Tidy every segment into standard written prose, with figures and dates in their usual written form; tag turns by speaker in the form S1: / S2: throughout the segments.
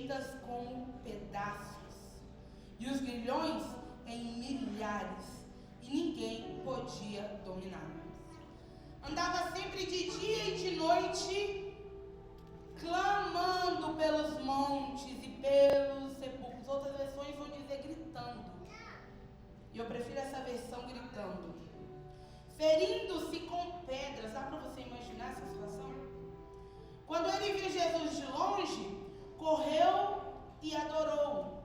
S1: feitas como pedaços, e os grilhões em milhares, e ninguém podia dominá-lo. Andava sempre de dia e de noite, clamando pelos montes e pelos sepulcros. Outras versões vão dizer gritando. E eu prefiro essa versão gritando. Ferindo-se com pedras. Dá para você imaginar essa situação? Quando ele viu Jesus de longe, correu e adorou,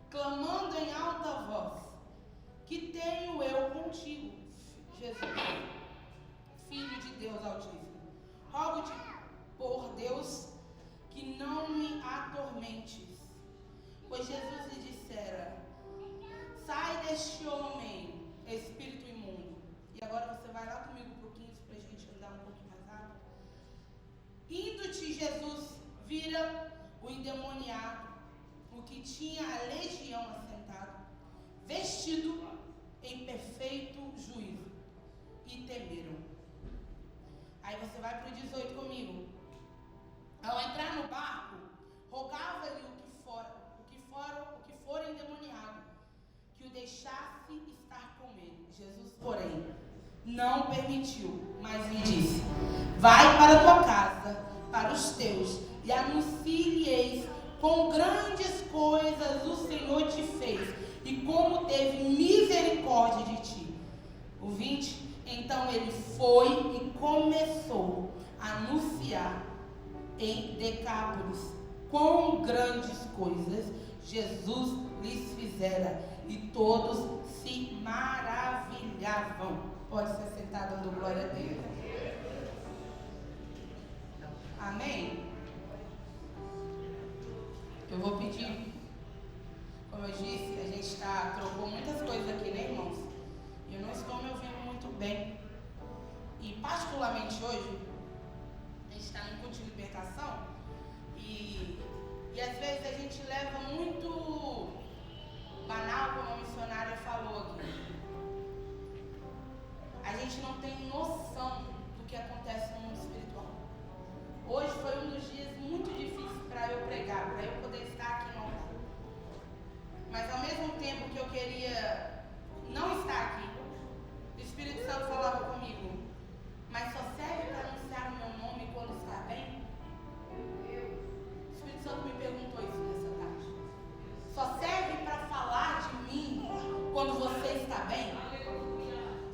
S1: clamando em alta voz: que tenho eu contigo, Jesus, Filho de Deus Altíssimo? Rogo-te, por Deus, que não me atormentes. Pois Jesus lhe dissera: sai deste homem, espírito imundo. E agora você vai lá comigo um pouquinho, para a gente andar um pouquinho mais rápido. Indo-te, Jesus vira o endemoniado, o que tinha a legião assentado, vestido em perfeito juízo, e temeram. Aí você vai para o 18 comigo. Ao entrar no barco, rogava-lhe o que for endemoniado, que o deixasse estar com ele. Jesus, porém, não permitiu, mas lhe disse: vai para a tua casa, para os teus, e anuncie-lhes quão grandes coisas o Senhor te fez, e como teve misericórdia de ti. O 20, então ele foi e começou a anunciar em Decápolis quão grandes coisas Jesus lhes fizera, e todos se maravilhavam. Pode se sentar dando glória a Deus. Amém? Eu vou pedir, como eu disse, a gente trocou muitas coisas aqui, né, irmãos? E eu não estou me ouvindo muito bem. E particularmente hoje, a gente está no culto de libertação, e às vezes a gente leva muito banal, como a missionária falou aqui. A gente não tem noção do que acontece no mundo espiritual. Hoje foi um dos dias muito difíceis para eu pregar, para eu poder estar aqui no altar. Mas ao mesmo tempo que eu queria não estar aqui, o Espírito Santo falava comigo: mas só serve para anunciar o meu nome quando está bem? O Espírito Santo me perguntou isso nessa tarde. Só serve para falar de mim quando você está bem?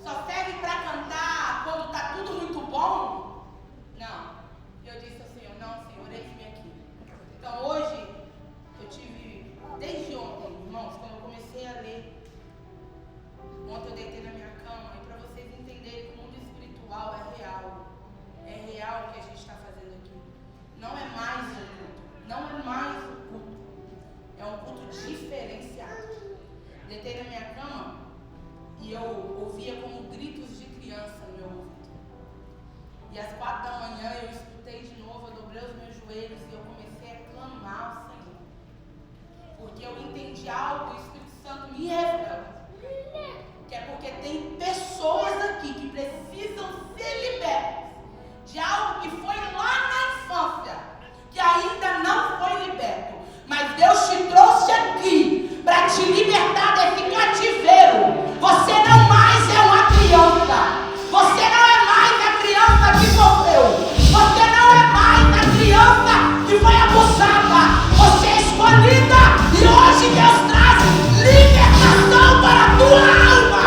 S1: Só serve para cantar quando está tudo muito bom? Não. Eu disse ao Senhor: não, Senhor, eis-me aqui. Então hoje, eu tive, desde ontem, irmãos, quando eu comecei a ler, ontem eu deitei na minha cama, e para vocês entenderem que o mundo espiritual é real. É real o que a gente está fazendo aqui. Não é mais um culto. Não é mais um culto. É um culto diferenciado. Deitei na minha cama e eu ouvia como gritos de criança no meu ouvido. E às 4 da manhã eu escutei de novo, eu dobrei os meus joelhos e eu comecei a clamar ao Senhor. Porque eu entendi algo e o Espírito Santo me revelou. Que é porque tem pessoas aqui que precisam ser libertas de algo que foi lá na infância, que ainda não foi liberto. Mas Deus te trouxe aqui para te libertar desse cativeiro. Você não mais é uma criança. Você não é mais a criança que sofreu. Você não é mais a criança que foi abusada. Você é escolhida e hoje Deus traz libertação para a tua alma.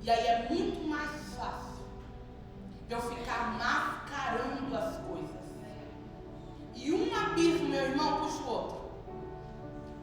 S1: E aí é muito mais fácil eu ficar mascarando as coisas. E um abismo, meu irmão, puxa o outro.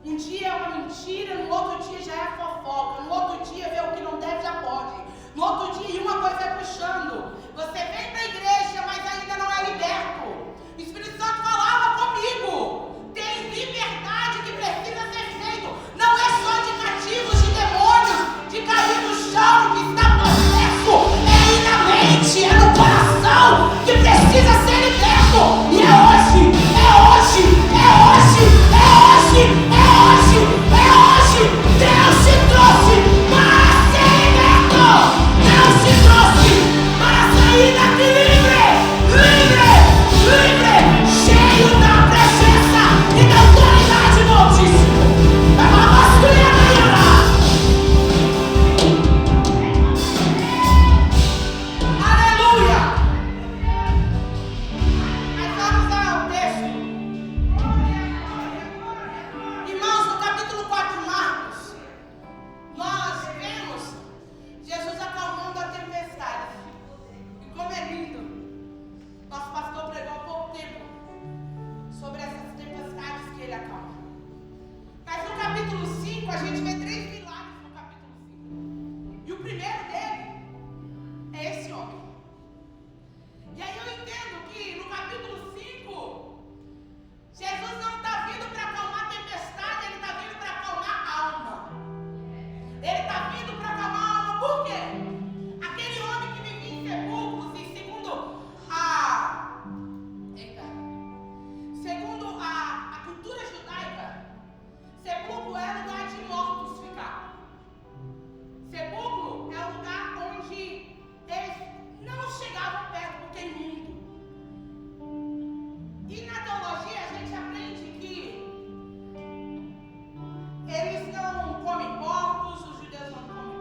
S1: Um dia é uma mentira, no outro dia já é fofoca, no outro dia vê o que não deve, já pode. No outro dia, e uma coisa é puxando. Você vem para a igreja, mas ainda não é liberto. O Espírito Santo falava comigo. Tem liberdade que precisa ser feito. Não é só de cativos, de demônios, de cair no chão, que está possesso. É aí na mente, é no coração que precisa ser liberto. E é hoje, é hoje, é hoje, é hoje, é hoje, é hoje. Deus te trouxe para ser liberto. Deus te trouxe para sair daqui livre, livre, livre, cheio da presença e da autoridade do Altíssimo. É uma vasculha ganhará. Aleluia! Mas vamos ao texto. Irmãos, no capítulo 4 de Marcos, nós vemos Jesus acalmando a tempestade. E como é lindo. Nosso pastor pregou há pouco tempo sobre essas tempestades que ele acalma. Mas no capítulo 5, a gente vê 3 milagres no capítulo 5. E o primeiro dele é esse homem. E aí eu entendo que no capítulo 5, Jesus não está vindo para acalmar a tempestade, ele está vindo para acalmar a alma. Ele está vindo para acalmar a alma. Por quê? Aquele homem que vivia em sepulcros, e segundo a cultura judaica, sepulcro é lugar de mortos ficar. Sepulcro é o lugar onde eles não chegavam perto porque é imundo. E na teologia a gente aprende que eles não comem porcos, os judeus não comem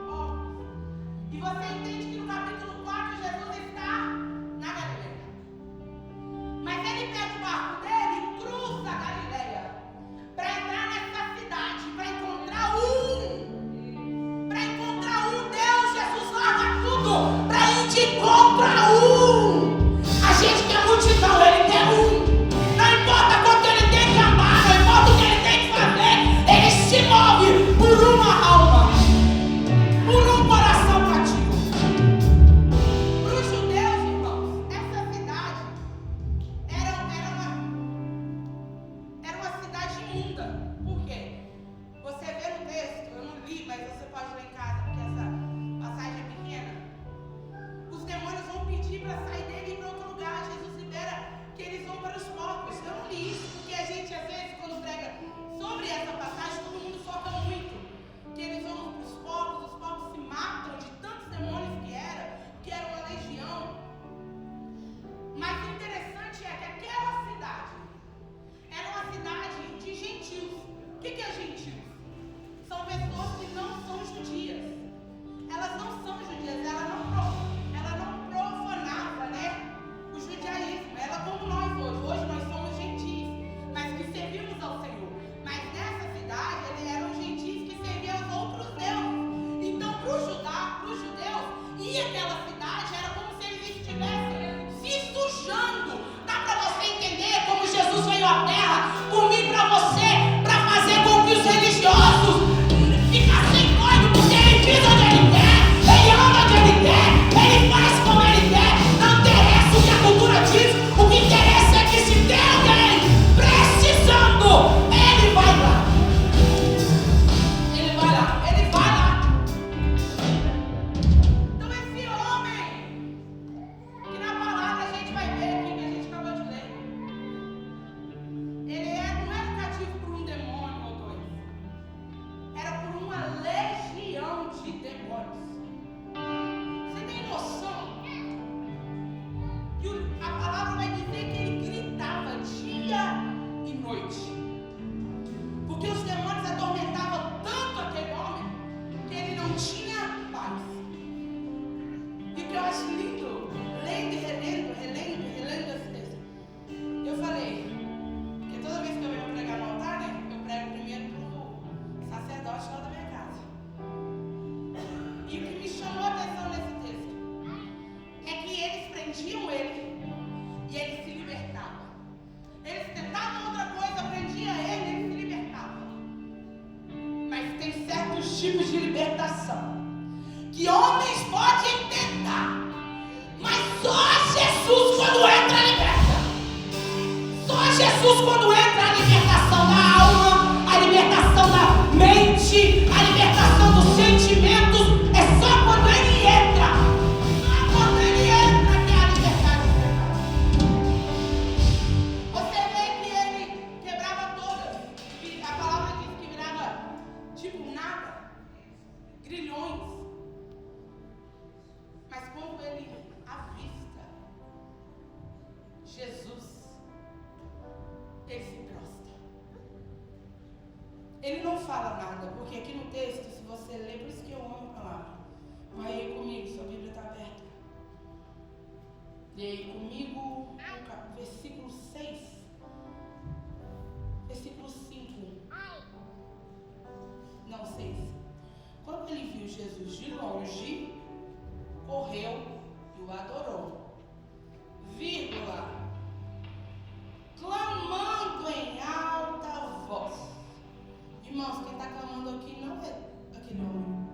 S1: prendiam ele e ele se libertava. Eles tentavam outra coisa, prendia ele se libertava. Mas tem certos tipos de libertação que homens podem tentar, mas só Jesus quando entra liberta. Só Jesus quando entra a libertação da alma, a libertação da mente, a libertação dos sentimentos. É só quando ele entra. Só quando ele entra que há liberdade. Você vê que ele quebrava todas. A palavra diz que virava tipo nada, grilhões. Mas quando ele avista Jesus, ele se prostra. Ele não fala nada, porque aqui no texto, se você ler, por isso que eu amo a palavra. Vai aí comigo, sua Bíblia está aberta. E aí comigo, versículo 6, versículo 5. Não, 6. Quando ele viu Jesus de longe, correu e o adorou. Vírgula. Clamando em alta voz. Irmãos, quem está clamando aqui não é aquele homem.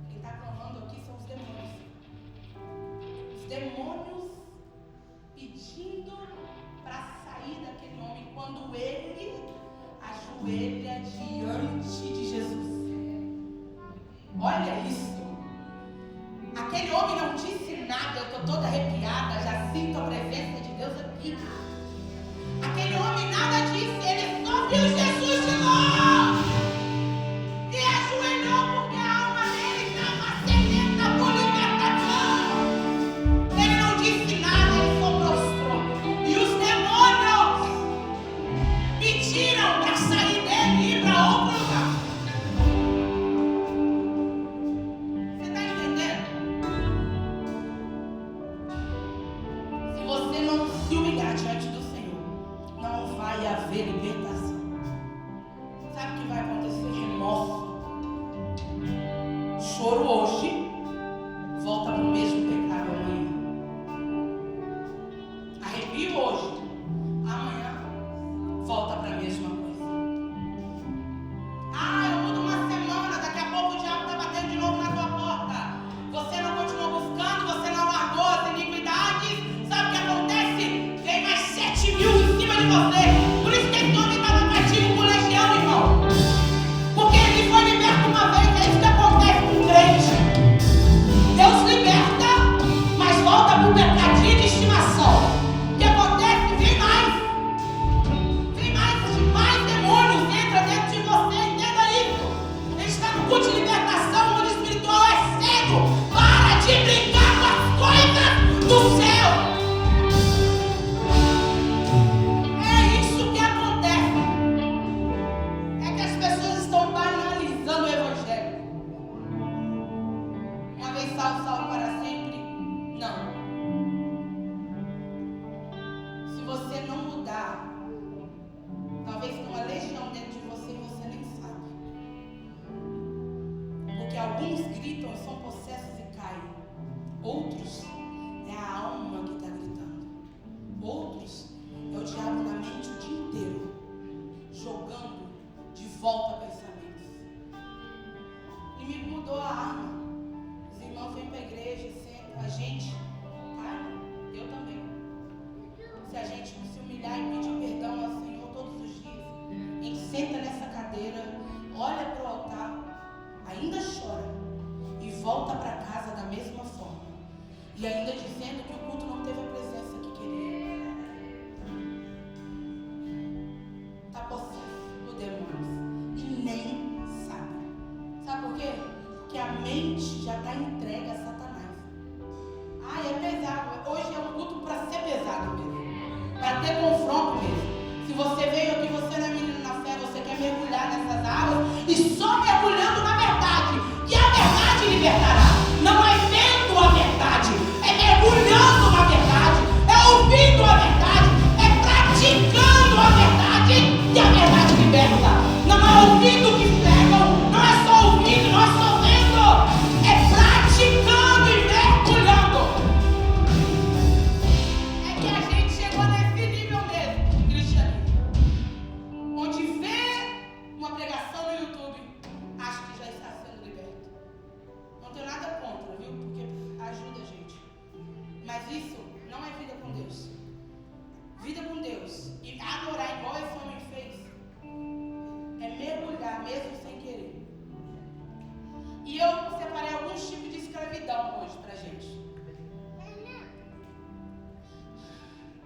S1: Quem está clamando aqui são os demônios. Os demônios pedindo para sair daquele homem quando ele ajoelha diante de Jesus. Olha isso. Aquele homem não disse nada. Eu estou toda arrepiada, já sinto a presença de Deus aqui. Aquele homem nada disse, ele só viu Jesus de longe e ajoelhou porque a alma dele estava sedenta por libertação. Ele não disse nada, ele só prostrou. E os demônios pediram para sair dele e ir para outro lugar. Você está entendendo? Se você não se humilhar diante do não vai haver libertação. Sabe o que vai acontecer? Remorso. Choro hoje, volta para o mesmo pecado amanhã. Arrepio hoje, amanhã volta para a mesma coisa. Eu mudo uma semana, daqui a pouco o diabo está batendo de novo na tua porta. Você não continuou buscando, você não largou as iniquidades. Sabe o que acontece? Vem mais 7 mil em cima de você. Por isso que esse homem estava cativo com legião, irmão. Porque ele foi liberto uma vez. É isso que acontece com o crente. Deus liberta, mas volta para o pecadinho de estimação. O que acontece? Vem mais. Vem mais demônios. Entra dentro de você. Entenda isso. Ele está no culto de libertação. O mundo espiritual é cego. Para de brincar com as coisas do céu. Salvo para sempre? Não. Se você não mudar, talvez tenha uma legião dentro de você e você nem sabe. Porque alguns gritam, são possessos e caem. Outros é a alma que está gritando. Outros é o diabo na mente o dia inteiro, jogando de volta pensamentos. O inimigo mudou a arma. Os irmãos vêm para a igreja, senta, a gente, tá? Eu também. Se a gente se humilhar e pedir perdão ao Senhor todos os dias, a gente senta nessa cadeira, olha para o altar, ainda chora e volta para casa da mesma forma. E ainda dizendo que o culto não teve a presença que queria. Está possuído por demônios e nem sabe. Sabe por quê? Porque a mente já está entregue a Satanás. É pesado. Hoje é um culto para ser pesado mesmo. Para ter confronto mesmo. Se você veio aqui, você não é menino na fé, você quer mergulhar nessas águas, e só mergulhando na verdade, que a verdade libertará. Não é vendo a verdade, é mergulhando na verdade, é ouvindo a verdade, é praticando a verdade, que a verdade liberta. Não é ouvindo que pregam, não é só ouvindo, não é só vendo, é praticando e mergulhando. E eu separei alguns tipos de escravidão hoje pra gente.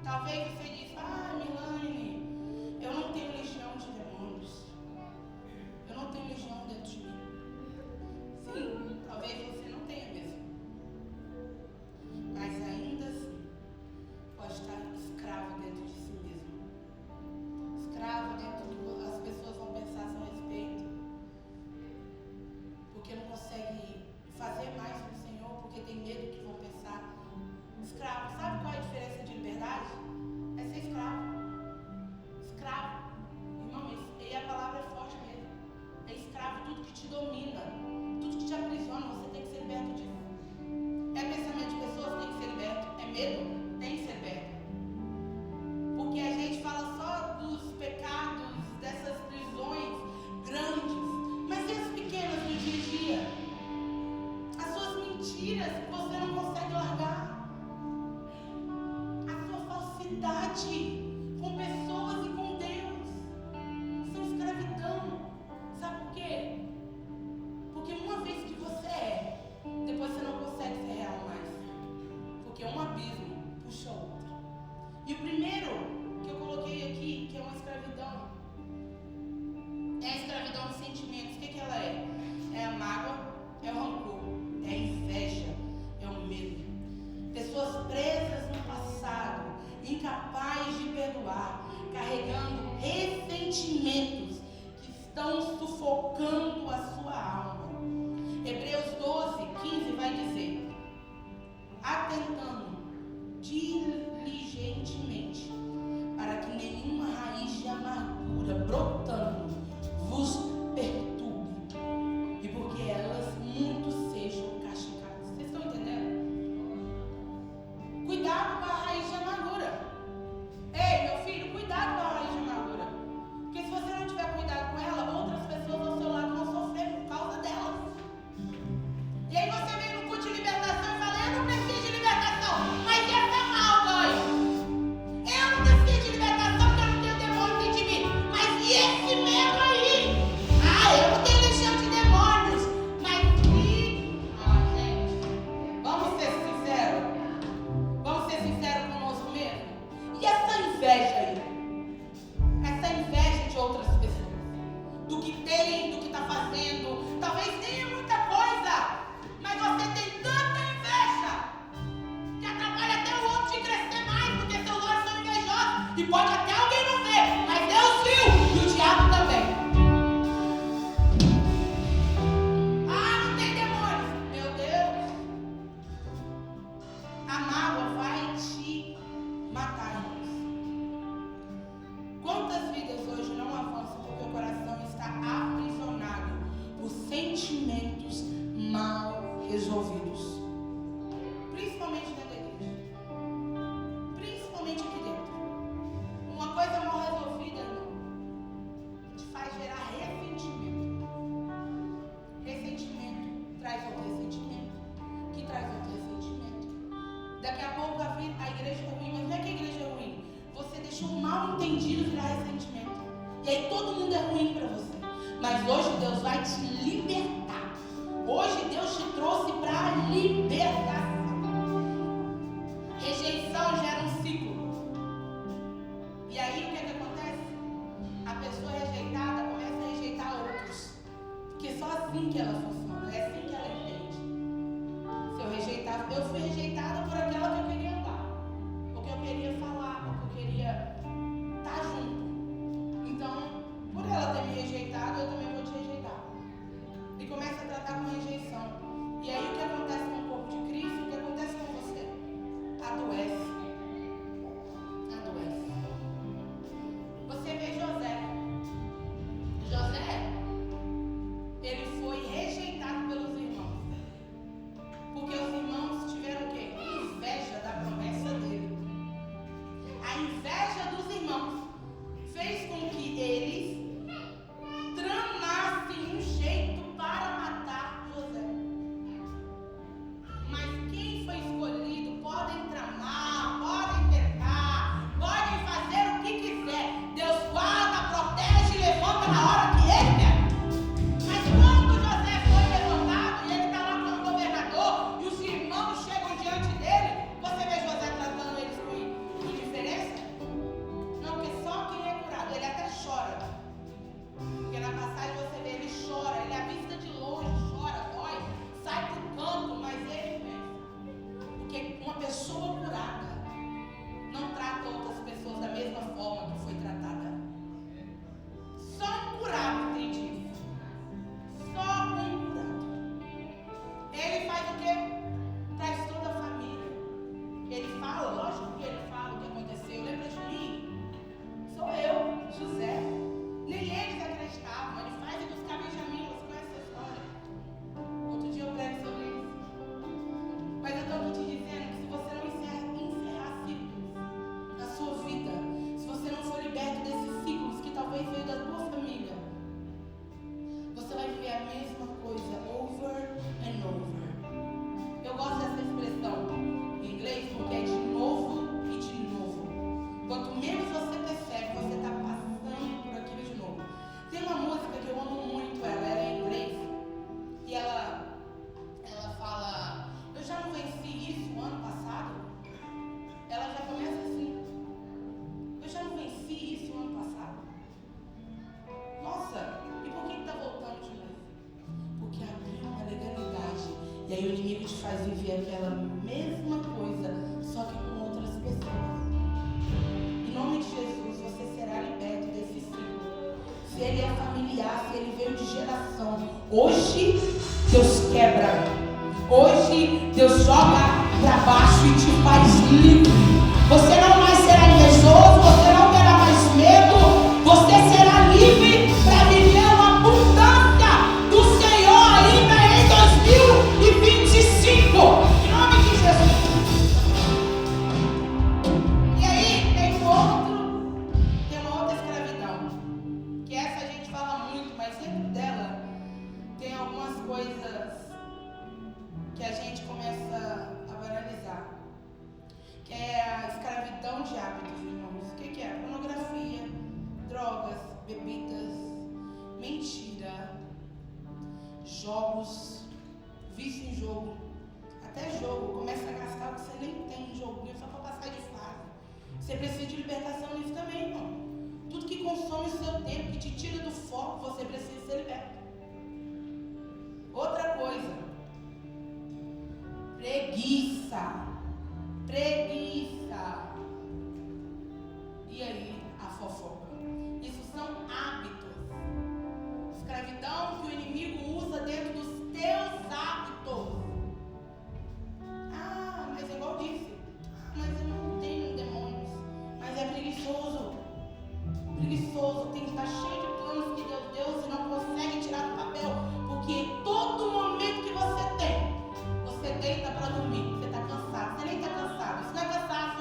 S1: Talvez você diz, Milane, eu não tenho legião de demônios. Eu não tenho legião dentro de mim. Sim, talvez você não tenha mesmo. Mas ainda assim, pode estar escravo dentro de si mesmo. Escravo dentro do que as pessoas vão pensar a seu respeito. Porque não consegue fazer mais pro Senhor, porque tem medo que vão pensar. Escravo, sabe qual é a diferença de liberdade? É ser escravo. Escravo. Irmão, e a palavra é forte mesmo. É escravo, tudo que te domina, tudo que te aprisiona, você tem que ser liberto disso. É pensamento de pessoas, tem que ser liberto. É medo, tem que ser liberto. Porque a gente fala só dos pecados, dessas prisões grandes, mas e as pequenas do dia a dia? As suas mentiras que você não consegue largar. A sua falsidade com pessoas e com Deus. Isso é escravidão. Sabe por quê? Porque uma vez que você depois você não consegue ser real mais. Porque um abismo puxa o outro. E o primeiro que eu coloquei aqui, que é uma escravidão, é a escravidão dos sentimentos. O que ela é? É a mágoa, é o rancor, é a inveja, é o medo. Pessoas presas no passado, incapazes de perdoar, carregando ressentimentos que estão sufocando a sua alma. Hebreus 12:15 vai dizer: atentando diligentemente, para que nenhuma raiz de amargura brotando vos perturbe, e porque elas muitos sejam castigadas. Vocês estão entendendo? Cuidado com a raiz de amargura. Ei, meu filho, cuidado com a raiz de amargura. Porque se você não tiver cuidado com ela, outras pessoas ao seu lado vão sofrer por causa delas. E aí você vem no culto de libertação e fala: eu não preciso de libertação, mas essa é mal, dois. Eu não preciso de libertação porque eu não tenho demônio dentro de mim. Mas e esse medo aí? Eu não tenho legião de demônios. Mas gente, vamos ser sinceros? Vamos ser sinceros conosco mesmo? E essa inveja aí? Essa inveja de outras pessoas? Do que tem, do que está fazendo. Talvez tenha muita coisa, mas você tem tanta inveja que atrapalha até o outro de crescer mais, porque seus olhos são invejosos. E pode até alguém não ver, mas Deus viu, e o diabo também. Não tem demônios. Meu Deus. A mágoa vai te matar, irmãos. Quantas vidas hoje não avançam porque o coração está aprisionado por sentimentos mal resolvidos? Principalmente dentro da igreja. Principalmente aqui dentro. Uma coisa mal resolvida, irmão, te faz gerar ressentimento. Ressentimento traz outro ressentimento, que traz outro ressentimento. Daqui a pouco a igreja é ruim, mas não é que a igreja é ruim. Você deixou um mal entendido virar ressentimento. E aí todo mundo é ruim para você. Mas hoje Deus vai te libertar. Hoje Deus te trouxe para a libertação. Rejeição gera um ciclo. E aí o que acontece? A pessoa rejeitada começa a rejeitar outros. Porque só assim que ela funciona, é assim que ela entende. Se eu rejeitar, eu fui rejeitada por aquela que eu queria andar, porque eu queria falar, porque eu queria estar junto. Então, por ela ter me rejeitado, eu também vou te rejeitar. E começa a tratar com rejeição. E aí o que acontece com o corpo de Cristo? E aí o inimigo te faz viver aquela mesma coisa, só que com outras pessoas. Em nome de Jesus, você será liberto desse ciclo. Se ele é familiar, se ele veio de geração, hoje Deus quebra. Hoje Deus joga para baixo e te faz livre. Você não mais será invejoso, você não terá mais medo, você será livre para viver uma abundância do Senhor ainda em 2025. Em nome de Jesus. E aí tem uma outra escravidão, que essa a gente fala muito, mas dentro dela tem algumas coisas que a gente começa a banalizar, que é a escravidão de hábitos, irmãos. O que é? Pornografia, drogas, bebidas, mentira, jogos, vício em jogo, até jogo. Começa a gastar o que você nem tem em joguinho só para passar de fase. Você precisa de libertação nisso também, irmão. Tudo que consome o seu tempo, que te tira do foco, você precisa ser liberto. Outra coisa, preguiça. E aí, a fofoca. Isso são hábitos. Escravidão que o inimigo usa dentro dos teus hábitos. Mas é igual eu disse. Mas eu não tenho demônios. Mas é preguiçoso. Tem que estar cheio de planos que Deus deu e não consegue tirar do papel. Porque todo momento que você tem, você deita para dormir. Você está cansado. Você nem está cansado. Isso não é cansaço.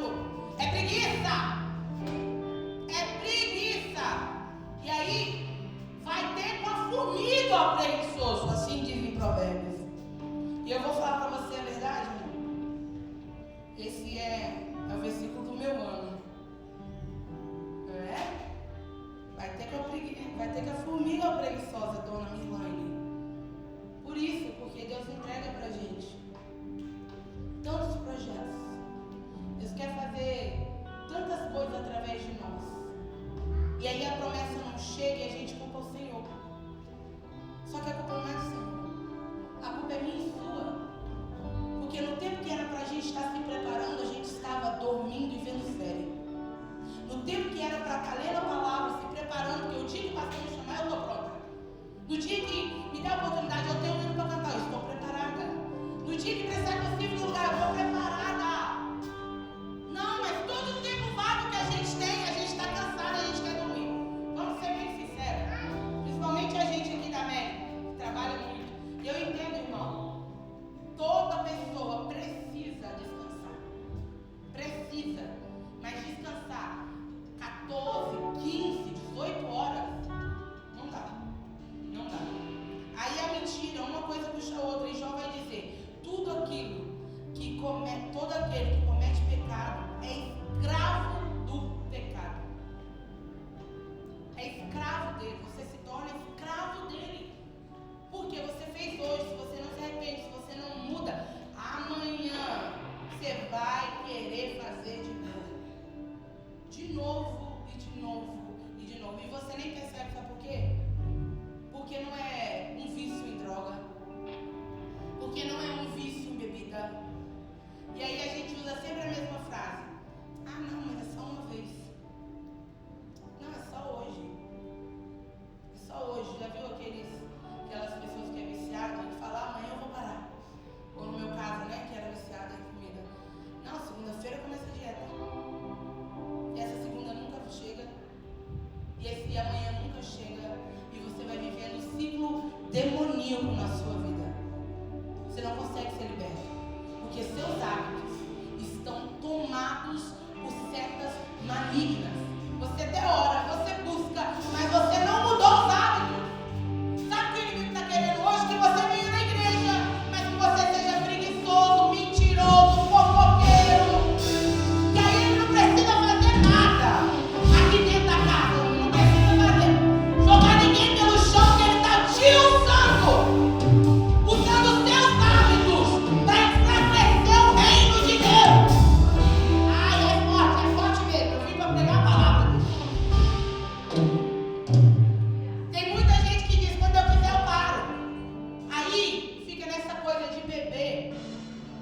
S1: beber.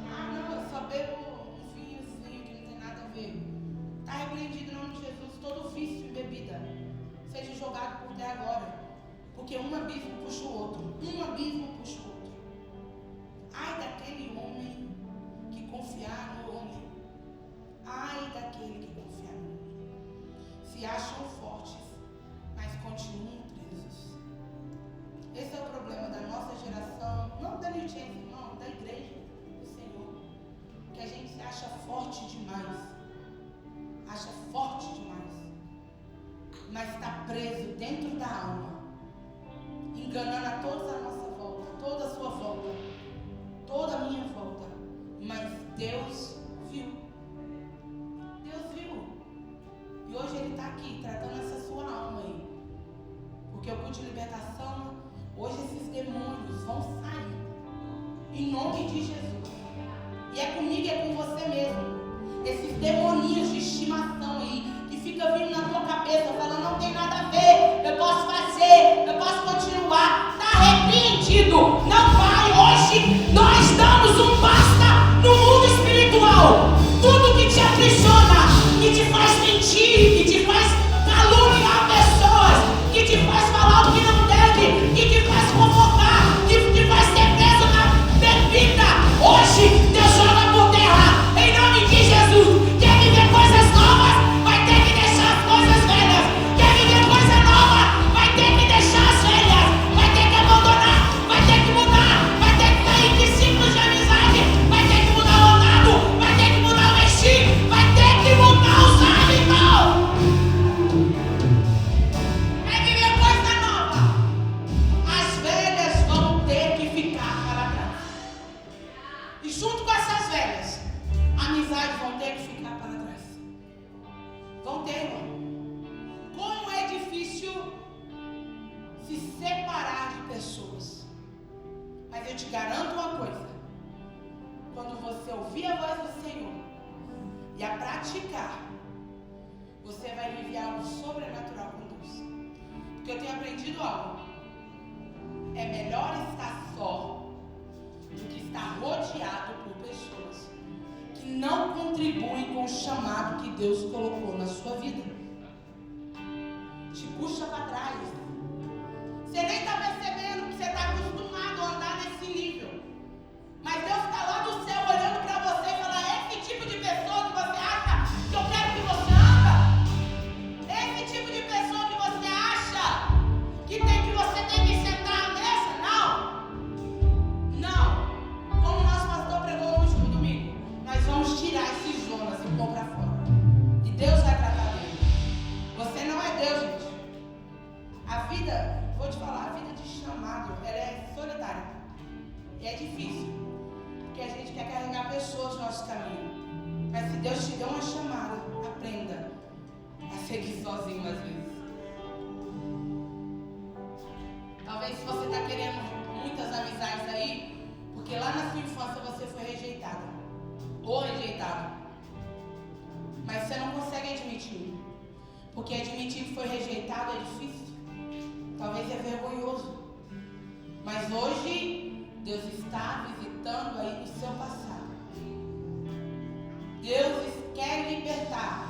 S1: Ah, não, eu só bebo um vinhozinho que não tem nada a ver. Está repreendido em nome de Jesus todo vício em bebida. Seja jogado por terra agora. Porque um abismo puxa o outro. Um abismo puxa o outro. Ai daquele homem que confiar no homem. Ai daquele que confiar no homem. Se acham fortes, mas continuam presos. Esse é o problema da nossa geração, não da New Change, não, da igreja do Senhor. Que a gente se acha forte demais. Acha forte demais. Mas está preso dentro da alma. Enganando a todos à nossa volta, toda a sua volta, toda a minha volta. Mas Deus viu. Deus viu. E hoje Ele está aqui, tratando essa sua alma aí. Porque o culto de libertação, hoje esses demônios vão sair. Em nome de Jesus. E é comigo, é com você mesmo. Esses demoninhos de estimação aí, que fica vindo na tua cabeça, falando, não tem nada a ver, eu posso fazer, eu posso continuar. Está repreendido. Não vai. Hoje nós damos um basta no mundo espiritual. Tudo que te aprisiona, que te faz mentir, que te faz caluniar pessoas, que te faz falar o que não deve, que te faz fofocar, que te faz ser preso na bebida. Hoje Deus joga por terra. Em nome de Jesus. Quer viver coisas novas? Vai ter que deixar as coisas velhas. Quer viver coisa nova? Vai ter que deixar as velhas. Vai ter que abandonar. Vai ter que mudar. Vai ter que sair de ciclos de amizade. Vai ter que mudar o lado. Vai ter que mudar o vestir. Vai ter que mudar os hábitos. Vai viver coisa nova. As velhas vão ter que ficar para trás. E junto com essas velhas, amizades vão ter que ficar para trás. Vão ter, irmão. Como é difícil se separar de pessoas. Mas eu te garanto uma coisa. Quando você ouvir a voz do Senhor e a praticar, você vai viver algo sobrenatural com Deus. Porque eu tenho aprendido algo. É melhor estar só do que estar rodeado por pessoas que não contribuem com o chamado que Deus colocou na sua vida. Te puxa para trás. Você nem está percebendo que você está acostumado a andar nesse nível. Mas Deus está lá do céu olhando para você e fala, esse tipo de pessoa que você acha que eu quero que você anda? Esse tipo de pessoa que você acha que você tem que sentar à mesa? Não. Como nosso pastor pregou no último domingo, nós vamos tirar esses Jonas e pôr para fora. E Deus vai tratar dele. Você não é Deus, gente. A vida, vou te falar, a vida de chamado, ela é solitária. E é difícil. Porque a gente quer carregar pessoas no nosso caminho. Mas se Deus te deu uma chamada, aprenda a seguir sozinho às vezes. Talvez se você está querendo muitas amizades aí, porque lá na sua infância você foi rejeitada ou rejeitado. Mas você não consegue admitir. Porque admitir que foi rejeitado é difícil. Talvez é vergonhoso. Mas hoje Deus está visitando aí no seu passado. Deus quer libertar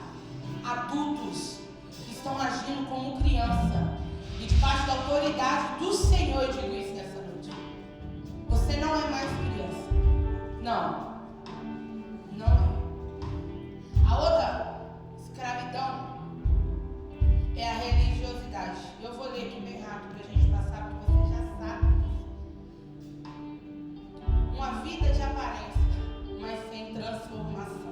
S1: adultos que estão agindo como criança. E debaixo da autoridade do Senhor, eu digo isso nessa noite. Você não é mais criança. Não. Não é. A outra escravidão é a religiosidade. Eu vou ler aqui bem rápido para a gente passar, porque você já sabe. Uma vida de aparência, mas sem transformação.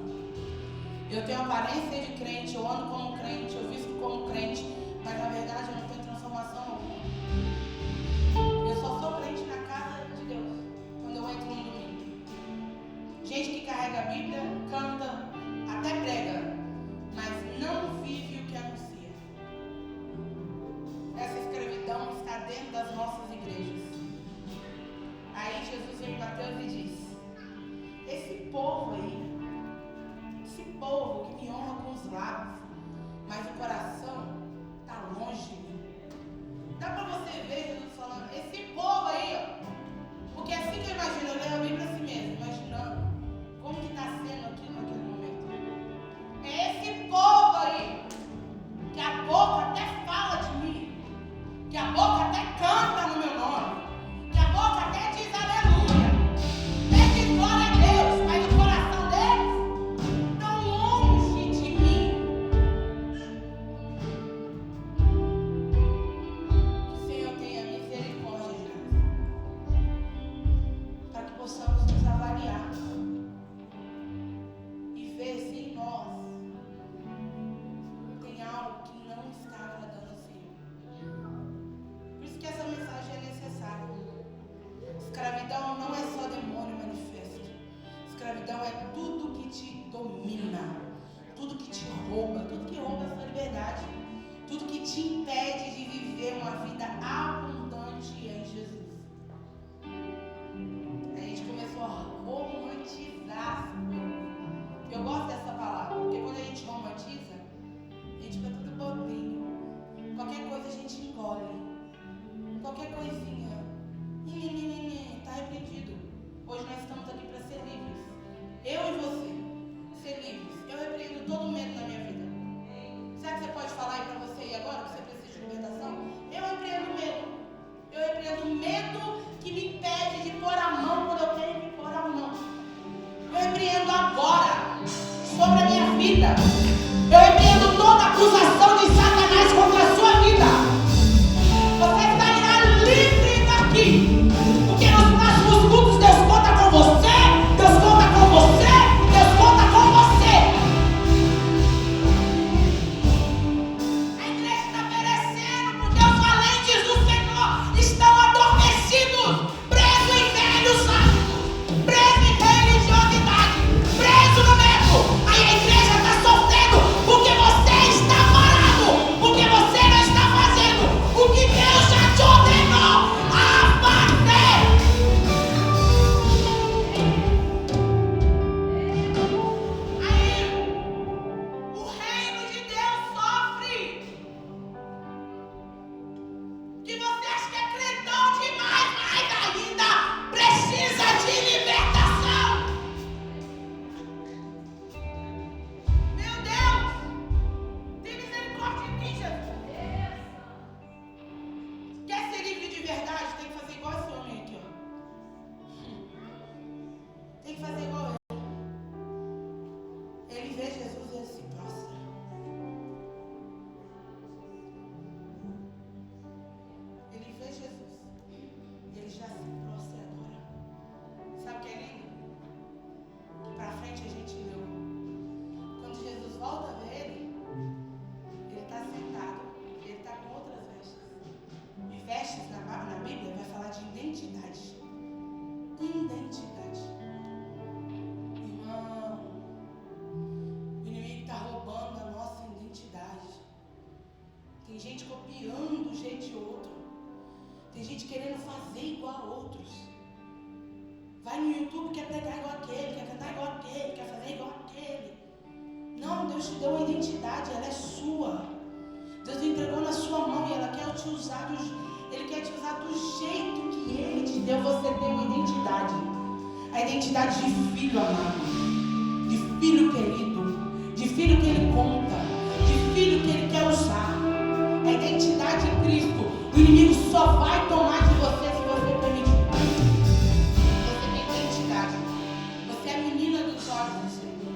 S1: Eu tenho aparência de crente, eu ando como crente, eu visto como crente, mas na verdade eu não tenho transformação alguma. Eu só sou crente na casa de Deus, quando eu entro no domingo. Gente que carrega a Bíblia, canta, até prega, mas não vive o que anuncia. Essa escravidão está dentro das nossas igrejas. Aí Jesus vem em Mateus e diz, esse povo aí, esse povo que me honra com os lábios, mas o coração está longe de mim. Dá para você ver Jesus falando, esse povo aí, ó, porque assim que eu imagino, eu leio a Bíblia assim mesmo. que te rouba, tudo que rouba a sua liberdade, tudo que te impede de viver uma vida abundante em Jesus. A gente começou a romantizar as coisas. Eu gosto dessa palavra, porque quando a gente romantiza, a gente fica tudo bobinho. Qualquer coisa a gente engole. Qualquer coisinha. Está repreendido. Hoje nós estamos aqui para ser livres. Eu e você. Ser livres. Eu repreendo todo medo na minha vida. Será que você pode falar aí para você e agora que você precisa de libertação? Eu repreendo medo. Eu repreendo medo que me impede de pôr a mão quando eu tenho que pôr a mão. Eu repreendo agora sobre a minha vida. Eu repreendo toda acusação de Satanás contra a sua vida. Você sairá livre daqui. Porque nos próximos cultos Deus conta com você. Deus conta com você. Deus conta com você. A igreja está perecendo porque os valentes do Senhor estão adormecidos, presos em velhos hábitos, presos em religiosidade, presos no medo. Aí a igreja está sofrendo porque você está parado, porque você não está fazendo o que Deus já te ordenou a fazer. Aí o reino de Deus sofre. Que você acha que é crentão demais, mas ainda precisa de libertação. Meu Deus, tem misericórdia de mim, Jesus. Quer ser livre de verdade? Tem que fazer igual esse homem aqui, ó. Tem que fazer igual ele. Ele vê Jesus e ele se prostra. Ele vê Jesus, ele já se prostra e adora. Sabe o que é lindo? Que pra frente a gente leu. Quando Jesus volta a ver ele está sentado, ele está com outras vestes. E vestes na Bíblia vai falar de identidade. Identidade. Irmão, o inimigo está roubando a nossa identidade. Tem gente copiando o jeito de outro. Tem gente querendo fazer igual a outros. Vai no YouTube, quer pregar igual aquele, quer cantar igual aquele, quer fazer igual aquele. Não, Deus te deu uma identidade, ela é sua. Deus entregou na sua mão e ela quer te usar Ele quer te usar do jeito que Ele te deu. Você tem uma identidade. A identidade de filho amado, de filho querido, de filho que Ele conta, de filho que Ele quer usar. A identidade de Cristo. O inimigo só vai tomar de você se você permitir. Você tem identidade. Você é a menina dos olhos do Senhor.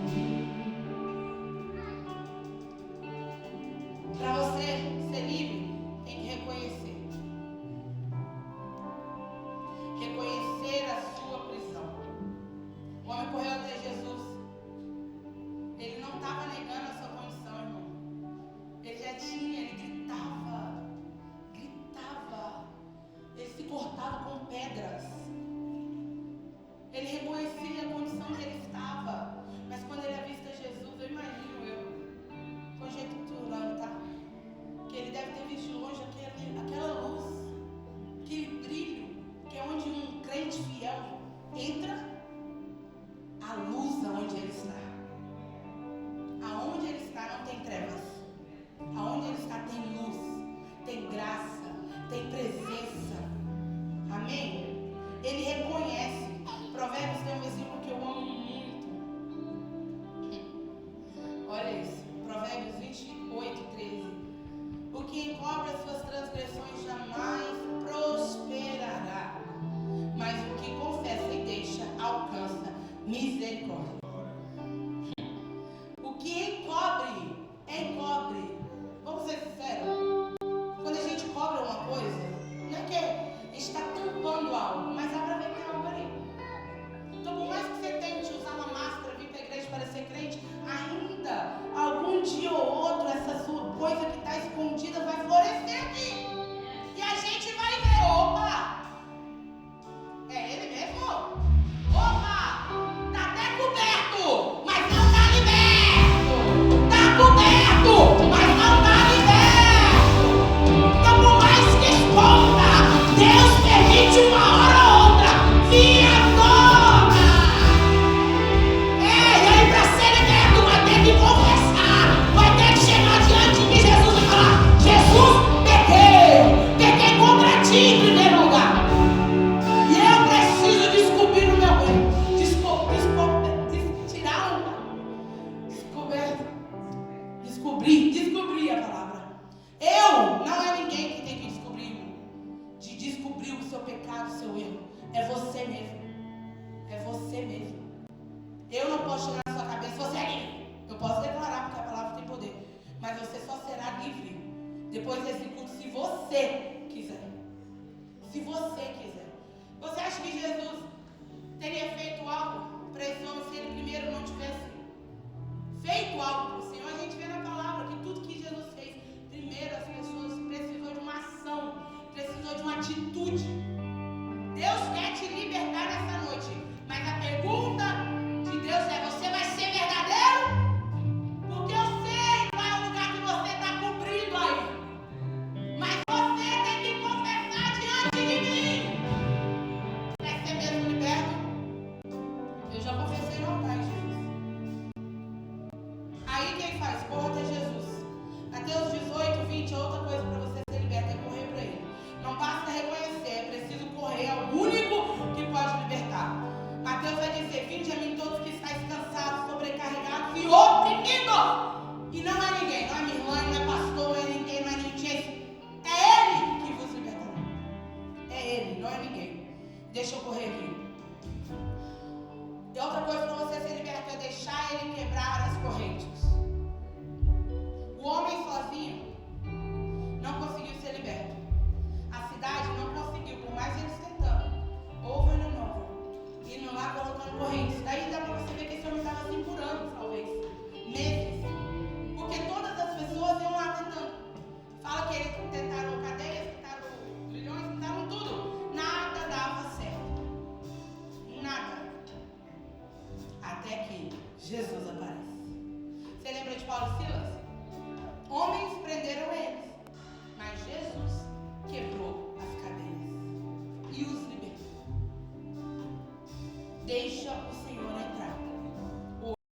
S1: Para você ser livre, tem que reconhecer. Reconhecer a sua prisão. O homem correu até Jesus. Ele não estava negando a sua condição, irmão. Ele já tinha, ele gritava. Ele se cortava com pedras. Ele reconhecia a condição que ele estava. Mas quando ele avista Jesus, eu imagino conjecturando, tá? Que ele deve ter visto de longe aquela luz, aquele brilho, que é onde um crente fiel entra, a luz aonde ele está. Aonde ele está não tem trevas. Aonde ele está tem luz, tem graça, tem presença. Amém? Ele reconhece. Provérbios tem um versículo que eu amo muito. Olha isso. Provérbios 28:13. O que encobre as suas transgressões jamais prosperará, mas o que confessa e deixa alcança misericórdia. O que encobre. Vamos ser sinceros. Quando a gente cobre uma coisa, não é que a gente está tampando algo, mas dá para ver que tem algo ali. Então, por mais que você tente usar uma máscara, vir para a igreja para ser crente, ainda algum dia ou outro essa sua coisa que está escondida vai florescer aqui. E a gente vai ver, opa, é ele mesmo? Opa, está até coberto. posso tirar na sua cabeça, você é livre. Eu posso declarar, porque a palavra tem poder. Mas você só será livre depois desse culto, se você quiser. Se você quiser. Você acha que Jesus teria feito algo para esse homem se ele primeiro não tivesse feito algo para o Senhor? A gente vê na palavra que tudo que Jesus fez, primeiro as pessoas precisou de uma ação, precisou de uma atitude. Deus quer te libertar nessa noite, mas a pergunta de Deus é: você vai ser verdadeiro? Porque eu sei qual é o lugar que você está cumprindo aí, mas você tem que confessar diante de mim. Quer ser mesmo liberto? Eu já confessei no altar, Jesus. Aí quem faz? Corra até Jesus. Mateus 18, 20, outra coisa para você ser liberto é correr para Ele. Não basta reconhecer, é preciso correr, é o único que pode libertar. Mateus vai dizer: vinde a mim todos que estáis cansados, sobrecarregados e oprimidos. E não é ninguém, não é minha irmã, não é pastor, não é ninguém, não é ninguém. É Ele que vos libertará. É Ele, não é ninguém. Deixa eu correr aqui. E outra coisa para você ser liberto é deixar Ele quebrar as correntes. O homem sozinho não conseguiu ser liberto. A cidade não conseguiu, por mais eles tentando. Over and over. Indo lá colocando correntes. Daí dá para você ver que esse homem estava assim por anos, talvez. Meses. Porque todas as pessoas iam lá tentando. Fala que eles tentaram cadeias, tentaram grilhões, tentaram tudo. Nada dava certo. Nada. Até que Jesus aparece. Você lembra de Paulo e Silas? Homens prenderam eles, mas Jesus quebrou as cadeias e os libertou. Deixa o